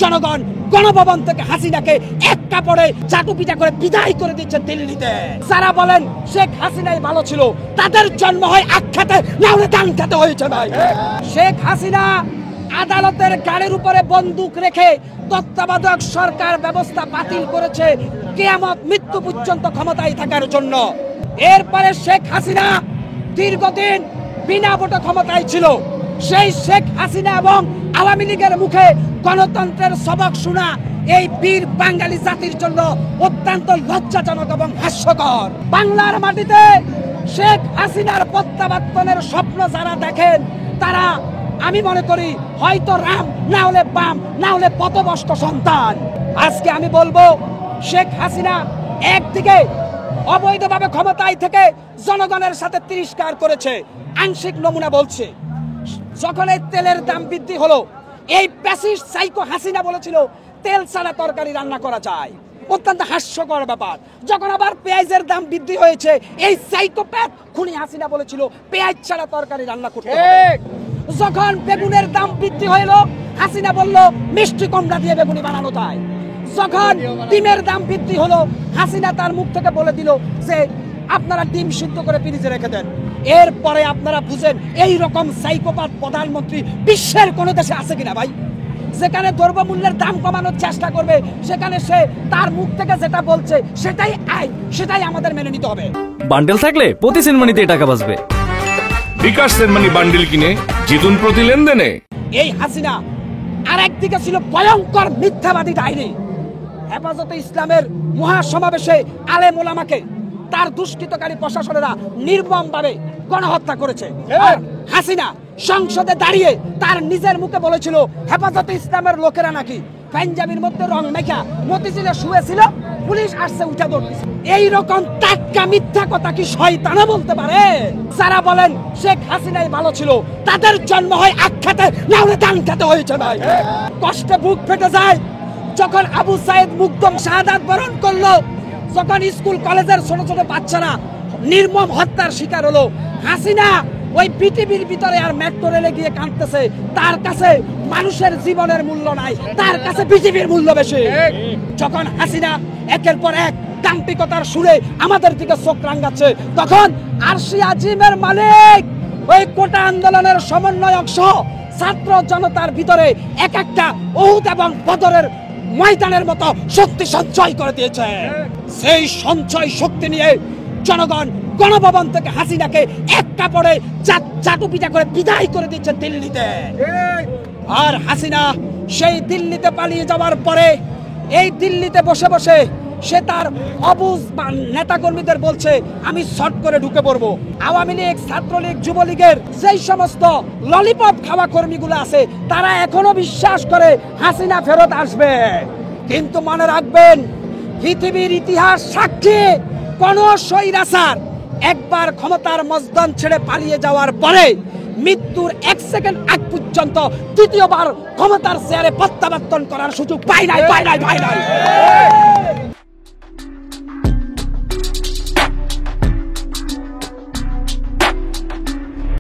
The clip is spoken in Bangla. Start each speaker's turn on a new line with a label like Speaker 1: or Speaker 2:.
Speaker 1: জনগণ গণভবন থেকে হাসিনাকে এক কাপড়ে চাটুপিটা করে বিদায় করে দিচ্ছে দিল্লিতে। যারা বলেন শেখ হাসিনাই ভালো ছিল, তাদের জন্ম হয় আখ্যাতে, না হলে দান খেতে হয়েছে ভাই। শেখ হাসিনা আদালতের গাড়ির উপরে বন্দুক রেখে তত্ত্বাবধায়ক সরকার ব্যবস্থা বাতিল করেছে কিয়ামত মৃত্যু পর্যন্ত ক্ষমতায় থাকার জন্য। এরপরে শেখ হাসিনা দীর্ঘদিন বিনা ভোটে ক্ষমতায় ছিল। সেই শেখ হাসিনা এবং আওয়ামী লীগের মুখে গণতন্ত্রের সবক শোনা এই বীর বাঙালি জাতির জন্য অত্যন্ত লজ্জাজনক এবং হাস্যকর। বাংলার মাটিতে শেখ হাসিনার প্রত্যাবর্তনের স্বপ্ন যারা দেখেন, তারা আমি মনে করি হয়তো রাম, না হলে বাম, না হলে পথভ্রষ্ট সন্তান। আজকে আমি বলবো, শেখ হাসিনা একদিকে অবৈধভাবে ক্ষমতায় থেকে জনগণের সাথে তিরস্কার করেছে। আংশিক নমুনা বলছে, যখন এই তেলের দাম বৃদ্ধি হলো, এই প্যাসিস্ট সাইকো হাসিনা বলেছিল তেল ছাড়া তরকারি রান্না করা যায়, অত্যন্ত হাস্যকর ব্যাপার। যখন আবার পেঁয়াজের দাম বৃদ্ধি হয়েছে, এই সাইকোপ্যাথ খুনি হাসিনা বলেছিল পেঁয়াজ ছাড়া তরকারি রান্না করতে হবে। যখন বেগুনের দাম বৃদ্ধি হলো, হাসিনা বলল মিষ্টি কুমড়া দিয়ে বেগুনি বানানো যায়। যখন ডিমের দাম বৃদ্ধি হলো, হাসিনা তার মুখ থেকে বলে দিল যে আপনারা ডিম সিদ্ধ করে ফ্রিজে রেখে দেন। এরপরে আপনারা বুঝেন এই রকম সাইকোপ্যাথ প্রধানমন্ত্রী বিশ্বের কোন দেশে আছে কিনা ভাই? যেখানে দ্রব্যমূল্যের দাম কমানোর চেষ্টা করবে, সেখানে সে তার মুখ থেকে যেটা বলছে সেটাই আইন, সেটাই আমাদের মেনে নিতে হবে।
Speaker 2: বান্ডেল থাকলে প্রতি সেনমানিতে টাকা বাঁচবে।
Speaker 3: বিকাশ সেনমানি বান্ডেল কিনে জিতুন প্রতি লেনদেনে।
Speaker 1: এই হাসিনা আর একদিকে ছিল ভয়ঙ্কর মিথ্যাবাদী ডাইনি। হেফাজতে ইসলামের মহাসমাবেশে আলেম ওলামাকে তার দুষ্কৃতকারী প্রশাসনেরা নির্মমভাবে গণহত্যা করেছে। আর হাসিনা সংসদে দাঁড়িয়ে তার নিজের মুখে বলেছিল হেফাজতে ইসলামের লোকেরা নাকি পাঞ্জাবির মধ্যে রং মেখা মতিঝিলে শুয়েছিল, পুলিশ আসছে উঠে দৌড়ছে। এইরকম টাটকা মিথ্যা কথা কি শয়তানও বলতে পারে? যারা বলেন শেখ হাসিনাই ভালো ছিল, তাদের জন্ম হয় আখ্যাতে, না হলে দান খেতে হয়েছে ভাই। কষ্টে বুক ফেটে যায় যখন আবু সাইদ মুকদম শাহাদাত বরণ করলো, যখন স্কুল কলেজের ছোট ছোট বাচ্চারা নির্মম হত্যার শিকার হলো। হাসিনা ওই পৃথিবীর ভিতরে আর মেট্রো রেলে গিয়ে কাঁদতেছে, তার কাছে মানুষের জীবনের মূল্য নাই, তার কাছে পৃথিবীর মূল্য বেশি। যখন হাসিনা একের পর এক দাম্পিকতার সুরে আমাদের দিকে চোখ রাঙাচ্ছে, তখন আরশি আজিমের মালিক ওই কোটা আন্দোলনের সমন্বয়ক সহ ছাত্র জনতার ভিতরে এক একটা উহুদ এবং বদরের ময়দানের মতো শক্তি সঞ্চয় করে দিয়েছে। সেই সঞ্চয় শক্তি নিয়ে জনগণ গণভবন থেকে হাসিনাকে এক কাপড়ে চাটুপিটা করে বিদায় করে দিচ্ছে দিল্লিতে। আর হাসিনা সেই দিল্লিতে পালিয়ে যাওয়ার পরে এই দিল্লিতে বসে বসে সে তার অবুঝ নেতাকর্মীদের বলছে আমি শর্ট করে ঢুকে পড়বো। আওয়ামী লীগ, ছাত্রলীগ, যুবলীগের সেই সমস্ত ললিপপ খাওয়া কর্মীগুলো আছে, তারা এখনো বিশ্বাস করে হাসিনা ফেরত আসবে। কিন্তু মনে রাখবেন, পৃথিবীর ইতিহাস সাক্ষী, কোন স্বৈরাচার একবার ক্ষমতার মসনদ ছেড়ে পালিয়ে যাওয়ার পরে মৃত্যুর 1 সেকেন্ড আগ পর্যন্ত দ্বিতীয়বার ক্ষমতার চেয়ারে প্রত্যাবর্তন করার সুযোগ পায় নাই।